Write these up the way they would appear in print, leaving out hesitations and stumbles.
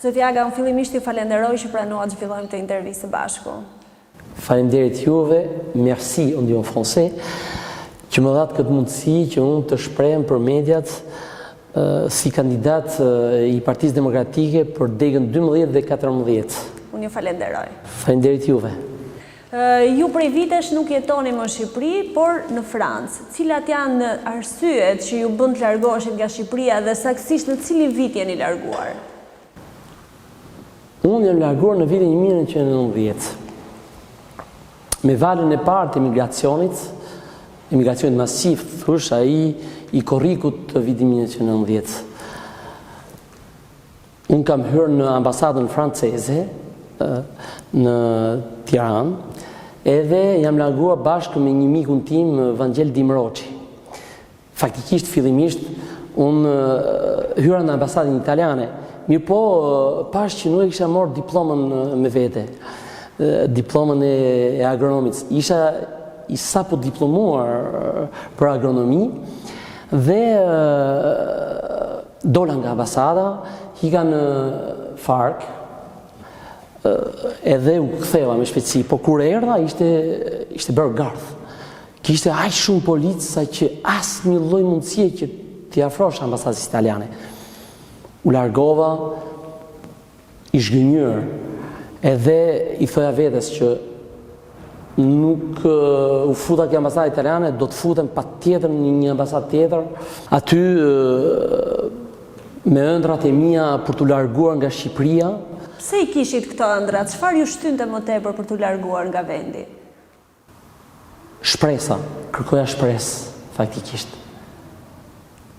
Zoti Aga, unë fillimisht ju falenderoj që pranuat që fillojmë të intervistë bashku. Faleminderit juve, merci on dit en français, që më dhatë këtë mundësi që unë të shprehem për mediat si kandidat i Partisë Demokratike për degën 12 dhe 14. Unë ju falenderoj. Faleminderit juve. Ju prej vitesh nuk jetoni më në Shqipëri, por në Francë. Cilat janë arsyet që ju bën të largoheshit nga Shqipëria dhe saktësisht në cilin vit jeni larguar? Unë jam larguar në vitin 1990. Me valën e parë të emigracionit masiv, thush, ai i korrikut të vitit 1990. Unë kam hyrë në ambasadën franceze në Tiranë, edhe jam larguar bashkë me një mikun tim, Vangel Dimroçi. Faktikisht, fillimisht, unë hyra në ambasadën italiane, mirë po, pash që nuk e kisha marrë diplomën me vete, diplomën e agronomit. Isha i sapo diplomuar për agronomi dhe dola nga ambasada, hika në FARC, edhe u ktheva me shpejtësi, po kur erdha ishte bërë gardh. Kishte aq shumë policë sa që asnjë lloj mundësie që t'i afrosh ambasadës italiane. U largova i zhgënjur, edhe i thoja vetes që nuk u futa ke ambasadë italiane, do të futem patjetër në një ambasadë tjetër. Aty me ëndrat e mia për t'u larguar nga Shqipëria. Pse i kishit këto ëndra? Çfarë ju shtynte më tepër për t'u larguar nga vendi? Shpresa, kërkoja shpresë, faktikisht.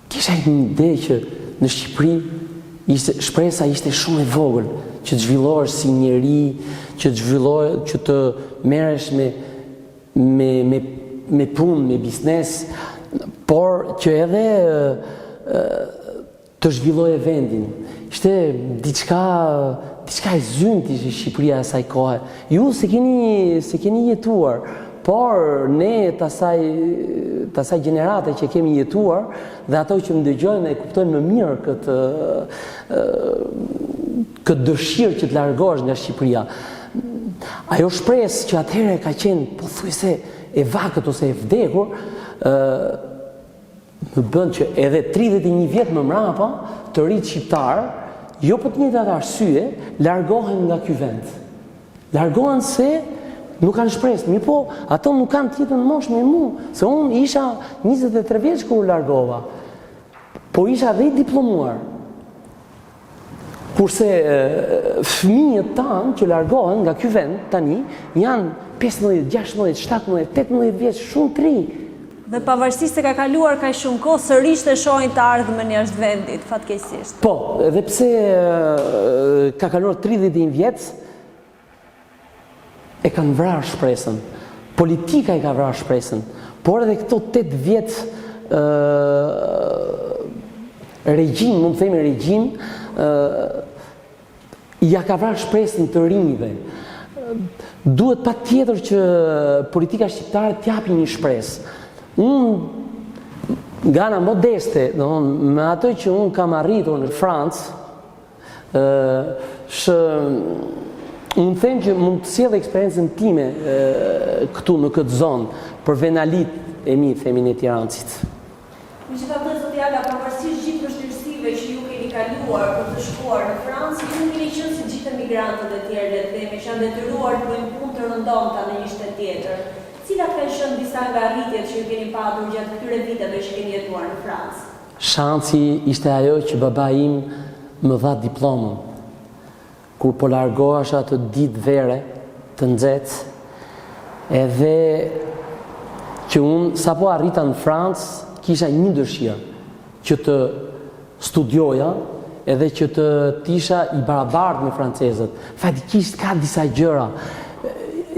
Kisha një ide që në Shqipëri shpresa ishte shumë e vogël, që të zhvillohesh si njeri, që të merresh me punë, me biznes, por që edhe të zhvilloje vendin. Ishte diçka e zymtë ishte Shqipëria e asaj kohe. Ju se keni jetuar, por ne të asaj gjenerate që kemi jetuar dhe ato që më dëgjojnë e kuptojnë më mirë këtë dëshirë që të largohesh nga Shqipëria. Ajo shpresë që atëherë ka qenë pothuajse e vakët ose e vdekur, më bën që edhe 31 vjet më mrapa të rinj shqiptar, jo për të njëjtat arsye, largohen nga ky vend. Largohen se nuk kanë shpresë, mirë po, ato nuk kanë tjetër në moshë me mu, se unë isha 23 vjeç kur u largova, po isha dhe i diplomuar. Kurse fëmijët tanë që largohen nga ky vend tani, janë 15, 16, 17, 18 vjeç, shumë të rinj. Dhe pavarësisht se ka kaluar kaq shumë kohë, sërish të shohin të ardhmen jashtë vendit, fatkeqësisht. Po, edhe pse ka kaluar 31 vjet, e kanë vrarë shpresën. Politika e ka vrarë shpresën. Por edhe këto 8 vjet regjim, mund të themi regjim, ja ka vrarë shpresën të rinjve. Duhet patjetër që politika shqiptare t'japi një shpresë. Unë nga ana modeste, me ato që unë kam arritur në Francë, unë them që mund të sjell eksperiencën time këtu në këtë zonë për venalit e mi, themin e Tirancit. Megjithatë, zoti Aga, pavarësisht gjithë vështirësive që ju keni kaluar për të shkuar në Francë, ju keni qenë si gjithë emigrantët e tjerë, le të themi, që janë detyruar të bëjnë punë të rëndomta në një shtet tjetër. Cilat kanë qenë disa nga arritjet që ju keni patur gjatë këtyre viteve që keni jetuar në Francë? Shansi ishte ajo që baba im më dha diplomën. Kur po largohesha atë ditë vere të nxehtë, edhe që unë sapo arrita në Francë, kisha një dëshirë, që të studioja edhe që të isha i barabartë me francezët. Fatikisht ka disa gjëra,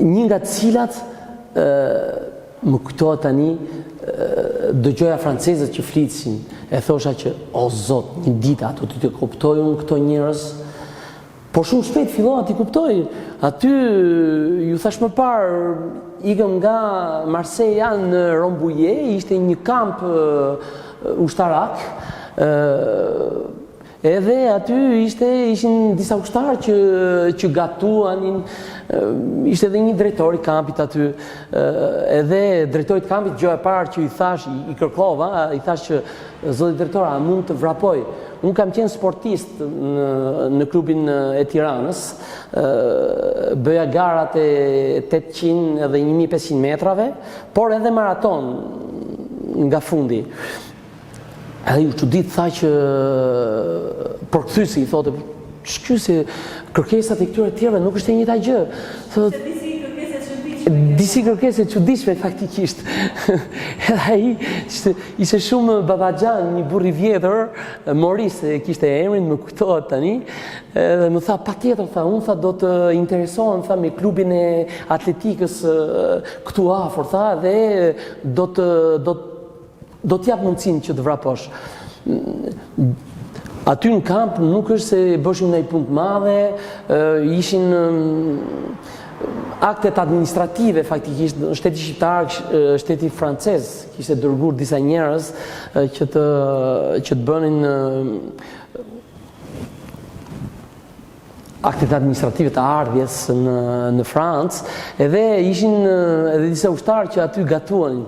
një nga të cilat më kujtohet tani, dëgjoja francezët që flisnin, e thosha që o zot, një ditë ato të kuptoj unë këto njerëz. Por shumë shpejt fillova t'i kuptoj. Aty, ju thash më parë, ikëm nga Marseja në Rambouillet, ishte një kamp ushtarak, Edhe aty ishin disa ushtarë që gatuanin, ishte edhe një drejtor i kampit aty, edhe drejtori i kampit gjëja e parë që i thash, i kërkova, i thash që zoti drejtor, a mund të vrapoj? Unë kam qenë sportist në klubin e Tiranës, bëja garat e 800 edhe 1500 metrave, por edhe maraton nga fundi. Edhe ju çudit tha që përkthyesi i thotë, "Ç'ky se kërkesat e këtyre tjerëve nuk është e njëjta gjë." Thotë disi kërkesë të çuditshme faktikisht. Edhe ai ishte shumë babaxhan, një burr i vjetër, Moris e kishte emrin, më kujtohet tani, edhe më tha patjetër, tha, unë tha do të interesohem tha me klubin e atletikës këtu afër, tha, dhe do t'jap mundësinë që të vraposh. Aty në kamp nuk është se bëshim ndaj punë të madhe, ishin aktet administrative faktikisht, shteti shqiptar, shteti francez kishte dërguar disa njerëz që të bënin aktet administrative të ardhjes në Francë, edhe ishin edhe disa ushtarë që aty gatuanin.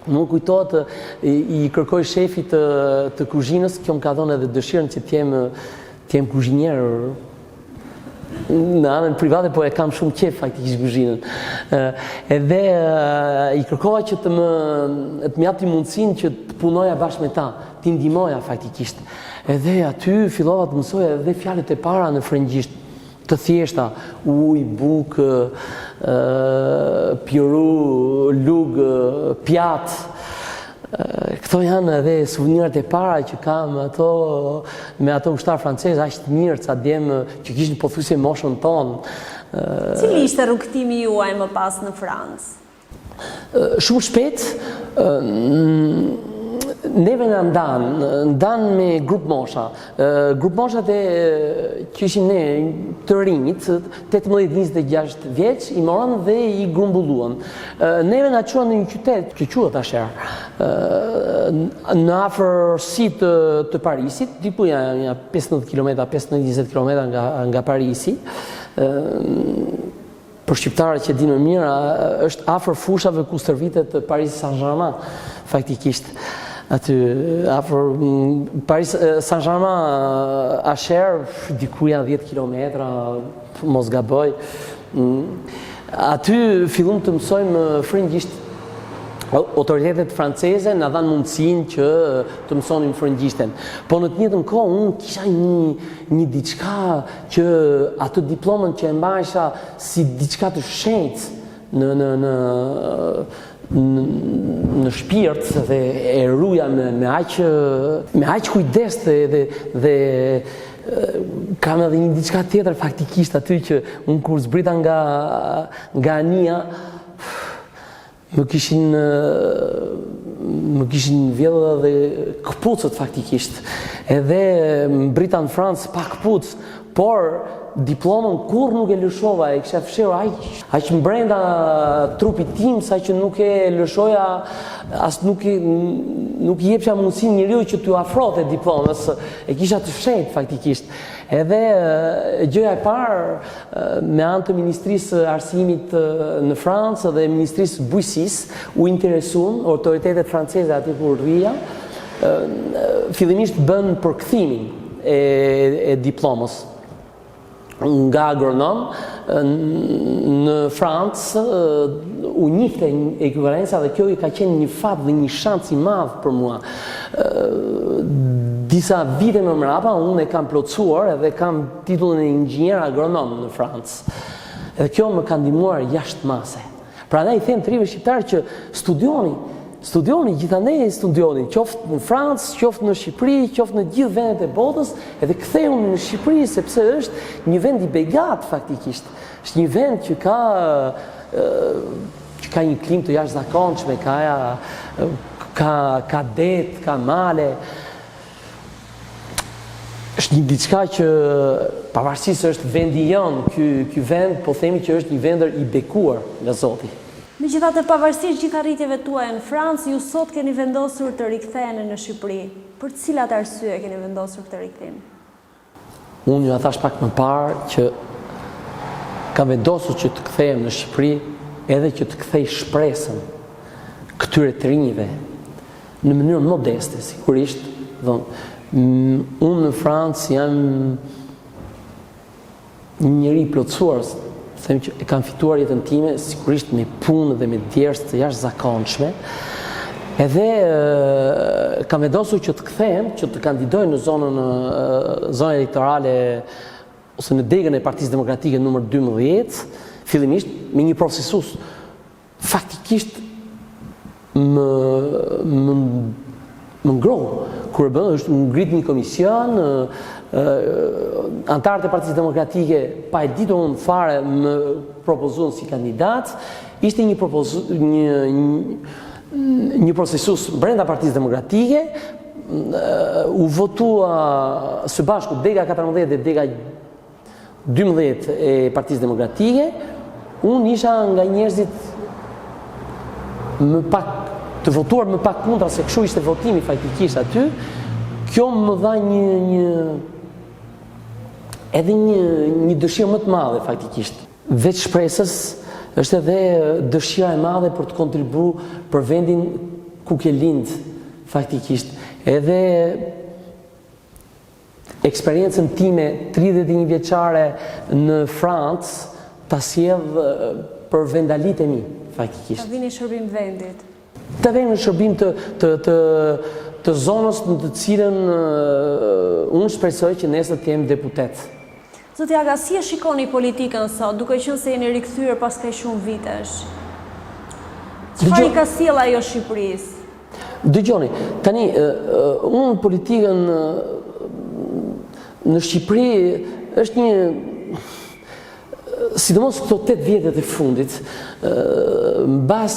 Më kujtohet i kërkoj shefit të kuzhinës, kjo më ka dhënë edhe dëshirën që t'jem kuzhinier në anën private, po e kam shumë qef faktikisht kuzhinën. Edhe i kërkova që të më japti mundësinë që të punoja bashkë me ta, t'i ndihmoja faktikisht. Edhe aty fillova të mësoja edhe fjalët e para në frëngjisht, të thjeshta, ujë, bukë, pjuru, lugë, pjatë. Këto janë edhe suvenirat e para që kam me ato ushtarë francezë, aq të mirë, ca djemë që kishin pothuajse moshën tonë. Cili ishte rrugtimi juaj më pas në Francë? Shumë shpejt, neve në ndanë me grup mosha. Grup moshat që ishim ne të rinjit, 18-26 vjeç, i moron dhe i grumbulluan. Neve na quan në një qytet që quhet Asher, në afërsi të Parisit, tipu ja 15 km, 15-20 km nga Parisi. Për shqiptarët që dinë më mirë, është afër fushave ku stërvitet Paris Saint-Germain, faktikisht. Aty, afër Paris Saint-Germain, Asher, dikuja 10 km, mos gaboj. Aty fillum të mësojmë frëngjisht. Autoritetet franceze na dhanë mundësinë që të mësonim frëngjishten. Po në të njëjtën kohë unë kisha një diçka që atë diplomën që e mbajsha si diçka të shenjtë në shpirt dhe e ruja me aq kujdes dhe kam edhe një diçka tjetër faktikisht aty që unë kur zbrita nga Ania më kishin vjedhë edhe këpucët faktikisht. Edhe mbrita në Francë pa këpucë, por diplomën kur nuk e lëshova, e kisha fshirë aq mbrenda trupit tim sa që nuk e lëshoja, as nuk i jepsha mundësinë njeriu që t'u afrote diplomës, e kisha të fshehtë faktikisht. Edhe gjëja e parë me anë të Ministrisë Arsimit në Francë dhe Ministrisë Bujqësisë u interesuan autoritetet franceze aty ku rrija, fillimisht bën përkthimin e diplomës nga agronom në Francë u njifte ekuivalenca dhe kjo i ka qenë një fat dhe një shans i madh për mua. Disa vite më mrapa unë e kam plotësuar edhe kam titullin e inxhinier agronom në Francë. Edhe kjo më ka ndihmuar jashtëmase. Prandaj i them të rive shqiptar që studioni, gjithandej studioni, qoftë në Francë, qoftë në Shqipëri, qoftë në gjithë vendet e botës, edhe kthehuni në Shqipëri sepse është një vend i begat faktikisht. Është një vend që ka një klimë të jashtëzakonshme, ka det, ka male. Është një diçka që pavarësisht është vendi jon, ky vend po themi që është një vend i bekuar nga Zoti. Megjithatë, pavarësisht gjithë arritjeve tuaja në Francë, ju sot keni vendosur të riktheheni në Shqipëri. Për cilat arsye keni vendosur këtë rikthim? Unë ju a thash pak më parë që kam vendosur që të kthehem në Shqipëri edhe që të kthej shpresën këtyre të rinjve në mënyrë modeste, sigurisht. Unë në Francë jam një njeri plotësuar, them që e kam fituar jetën time sigurisht me punë dhe me djersë të jashtëzakonshme. Edhe kam vendosur që të kthehem, që të kandidoj në zonën elektorale ose në degën e Partisë Demokratike numër 12, fillimisht me një procesus faktikisht më ngroh kur është ngrit një komision, antarët e Partisë Demokratike pa e ditur unë fare më propozuan si kandidat. Ishte një procesus brenda Partisë Demokratike, u votua së bashku dega 14 dhe dega 12 e Partisë Demokratike. Unë isha nga njerëzit të votuar më pak kundra se kështu ishte votimi faktikisht aty. Kjo më dha edhe një dëshirë më të madhe faktikisht. Veç shpresës është edhe dëshira e madhe për të kontribuar për vendin ku ke lind faktikisht. Edhe eksperiencën time 31 vjeçare në Francë ta sjell për vendalit e mi faktikisht. Ta vini shërbim vendit. Ta vini në shërbim të zonës në të cilën unë shpresoj që nesër të jem deputet. Zoti Aga, si e shikoni politikën sot, duke qenë se jeni rikthyer pas kaq shumë vitesh? Çfarë i ka sjell ajo Shqipërisë? Dëgjoni, tani unë politikën në Shqipëri është një, sidomos këto 8 vjetet e fundit, mbas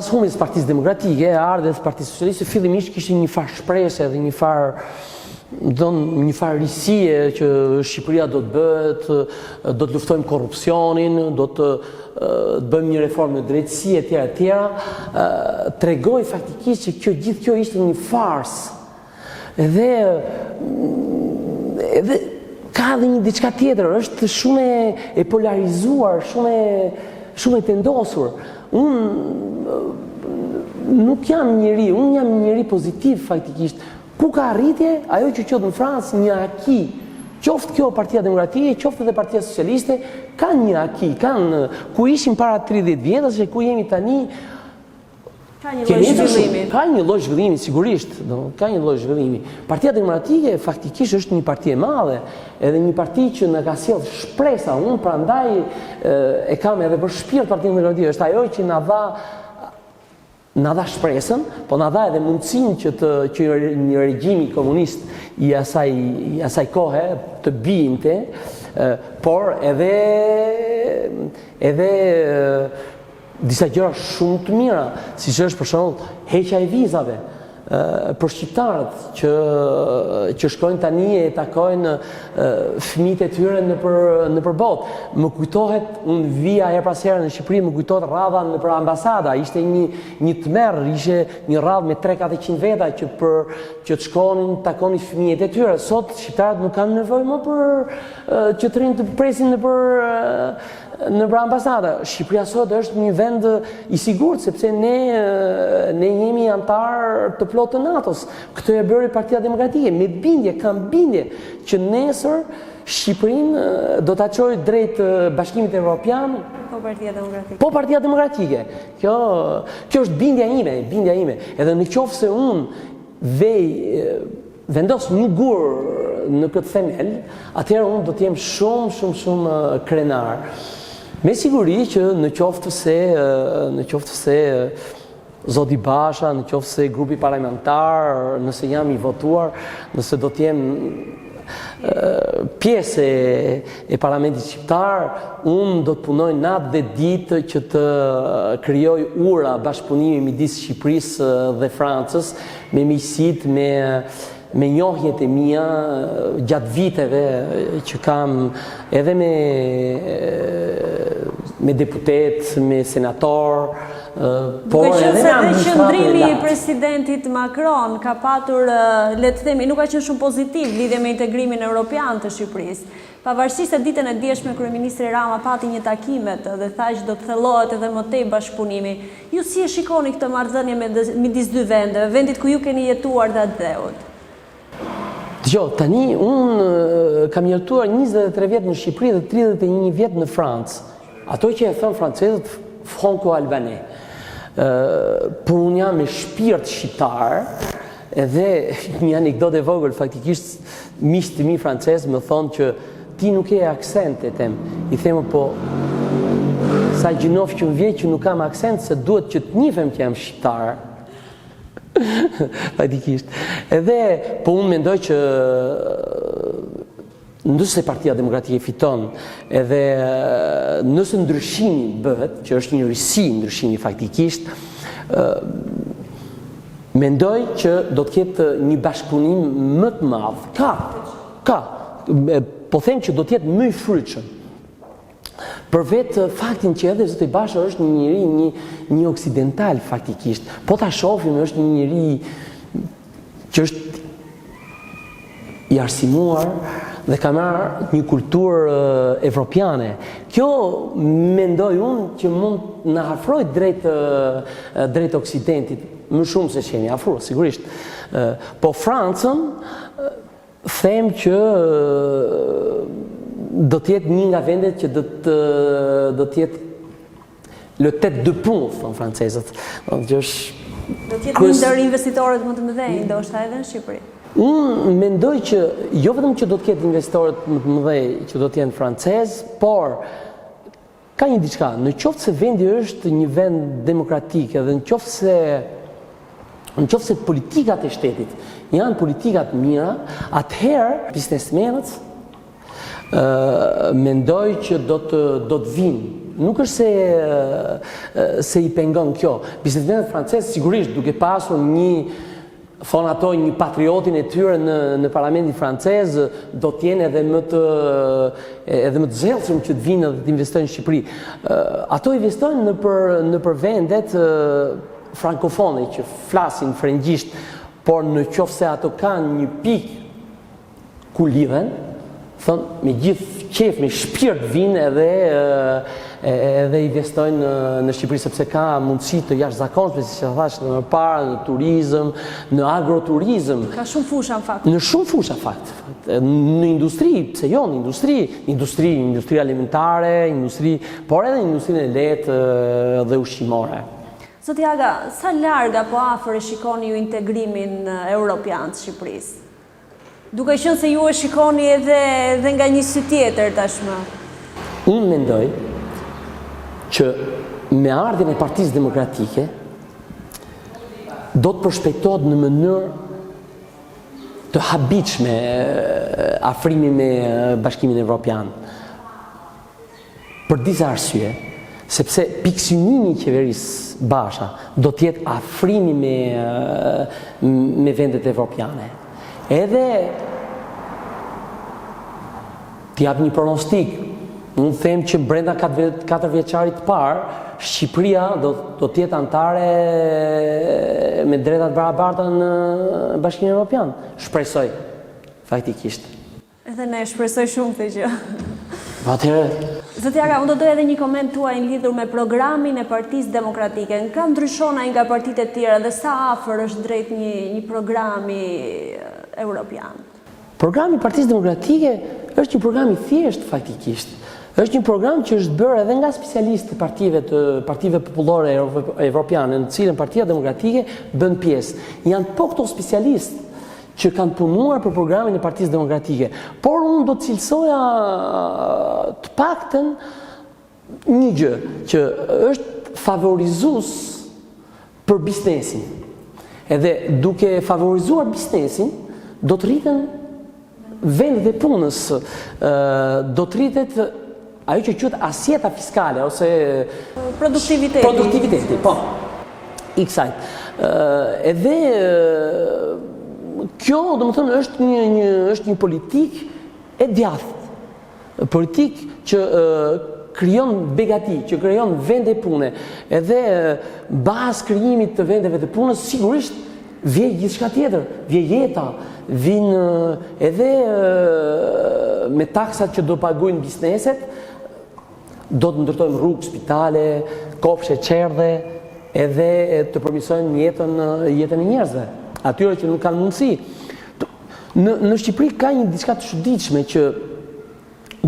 humbjes së Partisë Demokratike, ardhes Partisë Socialiste, fillimisht kishte një farë shpresë dhe një farë risie që Shqipëria do të bëhet, do të luftojmë korrupsionin, do të bëjmë një reformë në drejtësi etj. Tregoi faktikisht që gjithë kjo ishte një farsë. Edhe ka edhe një diçka tjetër, është shumë e polarizuar, shumë e tendosur. Unë nuk jam njeri, unë jam njeri pozitiv faktikisht. Ku ka arritje, ajo që qoftë në Francë një aki, qoftë kjo Partia Demokratike, qoftë edhe Partia Socialiste, kanë një aki, ku ishim para 30 vjetës, ku jemi tani. Ka një lloj zhvillimi. Ka një lloj zhvillimi, sigurisht, ka një lloj zhvillimi. Partia Demokratike faktikisht është një parti e madhe, edhe një parti që na ka sjell shpresa. Unë prandaj e kam edhe për shpirt Partinë Demokratike, është ajo që na dha shpresën, po na dha edhe mundësinë që një regjimi komunist i asaj kohe të binte, por edhe disa gjëra shumë të mira, siç është për shembull heqja e vizave për shqiptarët që shkojnë tani e takojnë fëmijët e tyre nëpër botë. Më kujtohet, unë vija her pas here në Shqipëri, më kujtohet radha nëpër ambasada, ishte një tmerr, ishte një radhë me 300-400 veta që të shkonin, takonin fëmijët e tyre. Sot shqiptarët nuk kanë nevojë më për që të rinë të presin nëpër ambasada. Shqipëria sot është një vend i sigurt, sepse ne jemi antar të plotë të NATO-s. Këtë e bëri Partia Demokratike, me bindje, kam bindje që nesër Shqipërinë do ta çojë drejt Bashkimit Evropian. Po Partia Demokratike. Kjo është bindja ime. Edhe në qoftë se unë vendos një gur në këtë themel, atëherë unë do të jem shumë krenar. Me siguri që në qoftë se Zoti Basha, në qoftë se grupi parlamentar, nëse jam i votuar, nëse do të jem pjesë e parlamentit shqiptar, unë do të punoj natë dhe ditë që të krijoj ura bashkëpunimi midis Shqipërisë dhe Francës, me miqësitë, me njohjet e mia gjatë viteve që kam edhe me deputet, me senator, por Duke qenë edhe se dhe administratën e qëndrimi i lartë. presidentit Macron ka patur, le të themi, nuk ka qenë shumë pozitiv lidhje me integrimin evropian të Shqipërisë. Pavarësisht se ditën e djeshme kryeministri Rama pati një takimet dhe tha që do të thellohet edhe më tej bashkëpunimi. Ju si e shikoni këtë marrëdhënie midis dy vendeve, vendit ku ju keni jetuar dhe atë dheut? Dgjoj, tani unë kam jetuar 23 vjet në Shqipëri dhe 31 vjet në Francë. Ato që e thon francezët franco-albanais. Por unë jam me shpirt shqiptar, edhe një anekdotë e vogël, faktikisht miqtë të mi francezë më thonë që ti nuk e aksent e tem. I themo po, sa gjinof që më vjen që nuk kam aksent, se duhet që të njifem që jam shqiptar. Faktikisht. Edhe, po unë mendoj që nëse Partia Demokratike fiton, edhe nëse ndryshimi bëhet, që është një risi ndryshimi faktikisht, mendoj që do të ketë një bashkëpunim më të madh. Ka. Po them që do të jetë më i frytshëm. Për vetë faktin që edhe Zoti Basha është një njeri, një oksidental faktikisht. Po ta shohim, është një njeri që është i arsimuar dhe ka marrë një kulturë evropiane. Kjo mendoj unë që mund na afroj drejt Oksidentit, më shumë se që jemi afruar, sigurisht. Po Francën them që do të jetë një nga vendet që do të jetë le tête de pont, thonë francezët. Do të jetë një ndër investitorët më të mëdhenj, ndoshta edhe në Shqipëri. Unë mendoj që jo vetëm që do të ketë investorët më të mëdhenj që do të jenë francezë, por ka një diçka, në qoftë se vendi është një vend demokratik edhe në qoftë se politikat e shtetit janë politikat mira, atëherë biznesmenët mendoj që do të vinë. Nuk është se i pengon kjo. Biznesmenët francezë sigurisht duke pasur thonë ato një patriotin e tyre në parlamentin francez, do t'jenë edhe më të zellshëm që të vinë dhe të investojnë në Shqipëri. Ato investojnë në për vendet frankofone që flasin frëngjisht, por në qoftë se ato kanë një pikë ku lidhen, thonë me gjithë qef, me shpirt vinë edhe investojnë në Shqipëri, sepse ka mundësi të jashtëzakonshme, si që thash më parë, në turizëm, në agroturizëm. Ka shumë fusha në fakt. Në shumë fusha fakt. Në industri, pse jo, në industri alimentare, por edhe industrinë e lehtë dhe ushqimore. Zoti Aga, sa larg apo afër e shikoni ju integrimin evropian të Shqipërisë? Duke qenë se ju e shikoni edhe nga një sy tjetër tashmë. Unë mendoj që me ardhjen e Partisë Demokratike do të përshpejtohet në mënyrë të habitshme afrimi me Bashkimin Evropian. Për disa arsye, sepse pikësynimi i qeverisë Basha do të jetë afrimi me vendet evropiane. Edhe t'jap një pronostik. Unë them që brenda 4 vjeçarit të parë, Shqipëria do të jetë antare me drejtat barabarta në Bashkimin Evropian. Shpresoj, faktikisht. Edhe ne shpresoj shumë këtë gjë. Atëherë, Zoti Aga, unë do doja edhe një koment tuaj në lidhur me programin e Partisë Demokratike. Në ka ndryshon ai nga partitë e tjera dhe sa afër është drejt një programi evropian? Programi i Partisë Demokratike është një program i thjeshtë faktikisht. Është një program që është bërë edhe nga specialistë të partive popullore evropiane, në cilën Partia Demokratike bën pjesë. Janë po këto specialistë që kanë punuar për programin e Partisë Demokratike. Por unë do të cilësoja të paktën një gjë, që është favorizues për biznesin. Edhe duke favorizuar biznesin, do të rriten vendet e punës, do të rritet ajo që quhet asjeta fiskale ose produktiviteti, po. I kësaj. Edhe kjo, domethënë, është një politikë e djathtë. Politikë që krijon begati, që krijon vende pune, edhe bazë krijimit të vendeve të punës, sigurisht vjen gjithçka tjetër, vjen jeta, vin edhe me taksat që do paguajnë bizneset, do të ndërtojmë rrugë, spitale, kopshe, qerdhe, edhe të përmirësojmë jetën e njerëzve, atyre që nuk kanë mundësi. Në Shqipëri ka një diçka të çuditshme që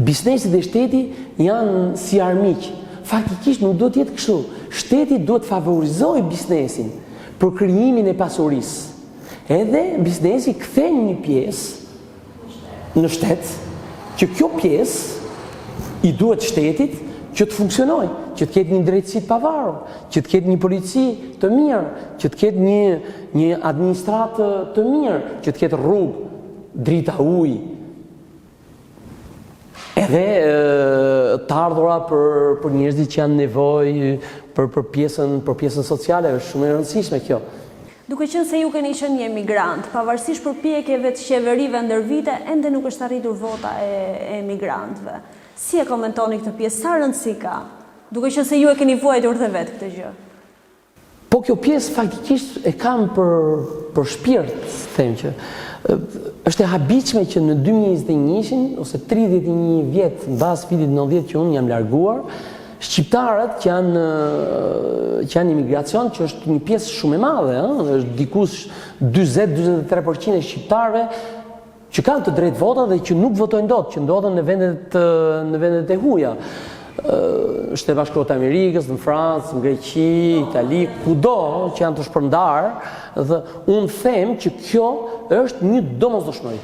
biznesit dhe shteti janë si armiq. Faktikisht nuk do të jetë kështu. Shteti duhet favorizojë biznesin për krijimin e pasurisë. Edhe biznesi kthen një pjesë në shtet, që kjo pjesë i duhet shtetit që të funksionojë, që të ketë një drejtësi të pavarur, që të ketë një polici të mirë, që të ketë një administratë të mirë, që të ketë rrugë, drita ujë, edhe të ardhura për njerëzit që janë nevojë për pjesën sociale, është shumë e rëndësishme kjo. Duke qenë se ju keni qenë një emigrant, pavarësisht përpjekjeve të qeverive ndër vite, ende nuk është arritur vota e emigrantëve. Si e komentoni këtë pjesë, sa rëndësi ka? Duke qenë se ju e keni vuajtur dhe vetë këtë gjë. Po kjo pjesë faktikisht e kam për shpirt, them që është e habitshme që në 2021 ose 31 vjet mbas vitit 90 që unë jam larguar, shqiptarët që janë imigracion, që është një pjesë shumë e madhe, është dikush 20-23% e shqiptarëve që kanë të drejtë vota dhe që nuk votojnë dot, që ndodhen në vendet e huaja. Shtetet Bashkuara të Amerikës, në Francë, në Greqi, Itali, kudo që janë të shpërndarë, dhe unë them që kjo është një domosdoshmëri.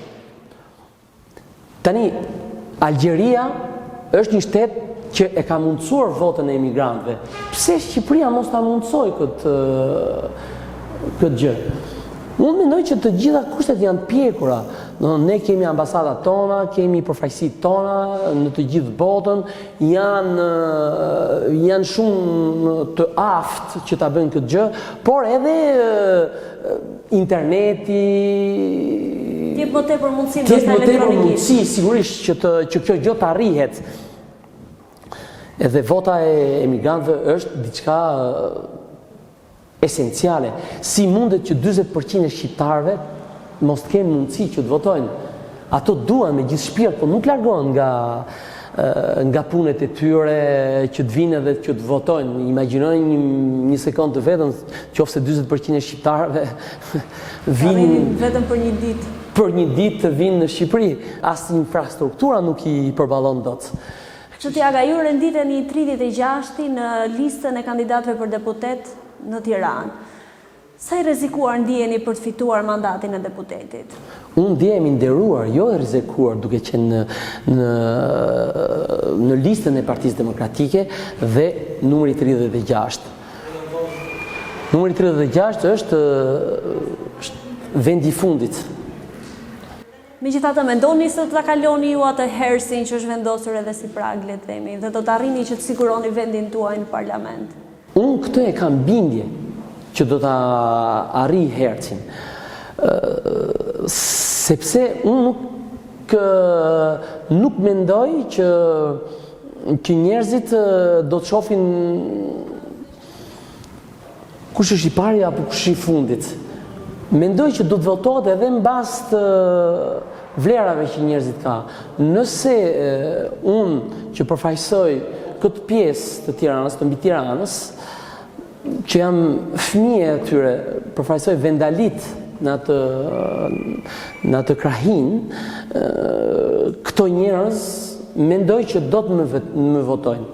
Tani, Algjeria është një shtet që e ka mundësuar votën e emigrantëve. Pse Shqipëria mos ta mundsoj këtë gjë? Unë mendoj që të gjitha kushtet janë të pjekura. Ne kemi ambasadat tona, kemi përfaqësitë tona në të gjithë botën, janë shumë të aftë që ta bëjnë këtë gjë, por edhe interneti jep më tepër mundësi elektronikisht. Sigurisht që kjo gjë të arrihet. Edhe vota e emigrantëve është diçka esenciale. Si mundet që 40% e shqiptarëve mos të kenë mundësi që të votojnë? Ato duan me gjithë shpirt, por nuk largohen nga punët e tyre që të vinë edhe që të votojnë. Imagjinojnë një sekond të vetëm, qofse 40% e shqiptarëve vinë vetëm për një ditë. Për një ditë të vinë në Shqipëri, as infrastruktura nuk i përballon dot. Zoti Aga, ju renditeni 36 në listën e kandidatëve për deputet në Tiranë. Sa i rrezikuar ndjeni për të fituar mandatin e deputetit? Unë ndjehemi nderuar, jo e rrezikuar, duke qenë në listën e Partisë Demokratike dhe numri 36. Numri 36 është vendi i fundit. Megjithatë, mendoni se do ta kaloni ju atë hersin që është vendosur edhe si prag, le të themi, dhe do të arrini që të siguroni vendin tuaj në parlament? Unë këtë e kam bindje që do ta arrij hercin. Sepse unë nuk mendoj që njerëzit do të shohin kush është i pari apo kush është i fundit. Mendoj që do të votohet edhe mbas të vlerave që njerëzit ka. Nëse unë që përfaqësoj këtë pjesë të Tiranës, të mbi Tiranës, që jam fëmijë e tyre, përfaqësoj vendalit në atë krahin, këto njerëz mendoj që do të më votojnë.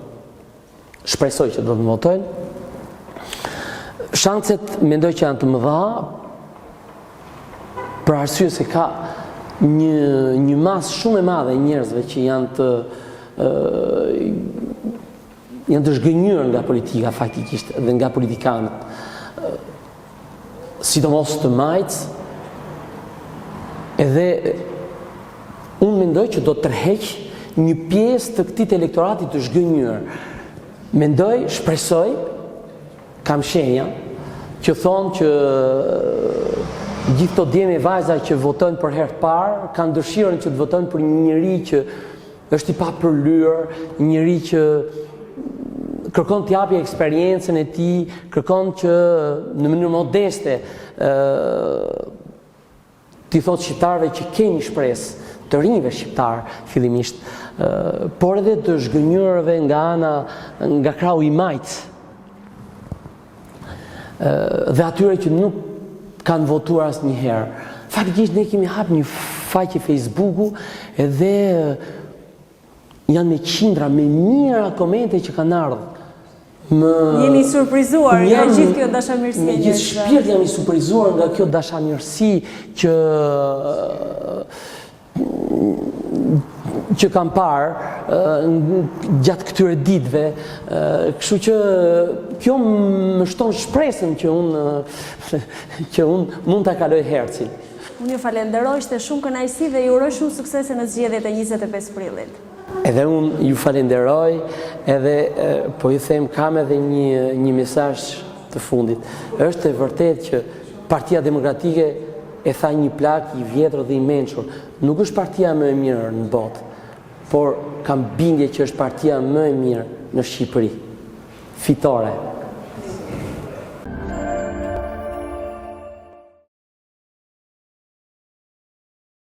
Shpresoj që do të më votojnë. Shanset mendoj që janë të mëdha, për arsye se ka një masë shumë e madhe njerëzve që janë të zhgënjur nga politika faktikisht dhe nga politikanët, sidomos të majtë, edhe unë mendoj që do të tërheq një pjesë të këtij elektorati të zhgënjur. Mendoj, shpresoj, kam shenja që thonë që gjithë të djeme vajza që votojnë për herë të parë, kanë dëshirën që të votojnë për një njeri që është i papërlyer, njëri që kërkon të japë eksperiencën e tij, kërkon që në mënyrë modeste t'i thotë shqiptarëve që keni shpresë, të rinjve shqiptar fillimisht, por edhe të zhgënjurëve nga krahu i majt, dhe atyre që nuk kanë votuar asnjëherë. Faktikisht ne kemi hapur një faqe Facebooku edhe janë me qindra, me mijëra komente që kanë ardhur. Jeni surprizuar nga gjithë kjo dashamirësi? Me gjithë shpirt jam i surprizuar nga kjo dashamirësi që kam parë gjatë këtyre ditëve, kështu që kjo më shton shpresën që unë mund ta kaloj hercin. Unë ju falenderoj, ishte shumë kënaqësi dhe ju uroj shumë suksese në zgjedhjet e 25 prillit. Edhe unë ju falenderoj, edhe po ju them kam edhe një mesazh të fundit. Është e vërtetë që Partia Demokratike e tha një plak i vjetër dhe i mençur. Nuk është partia më e mirë në botë, por kam bindje që është partia më e mirë në Shqipëri. Fitore.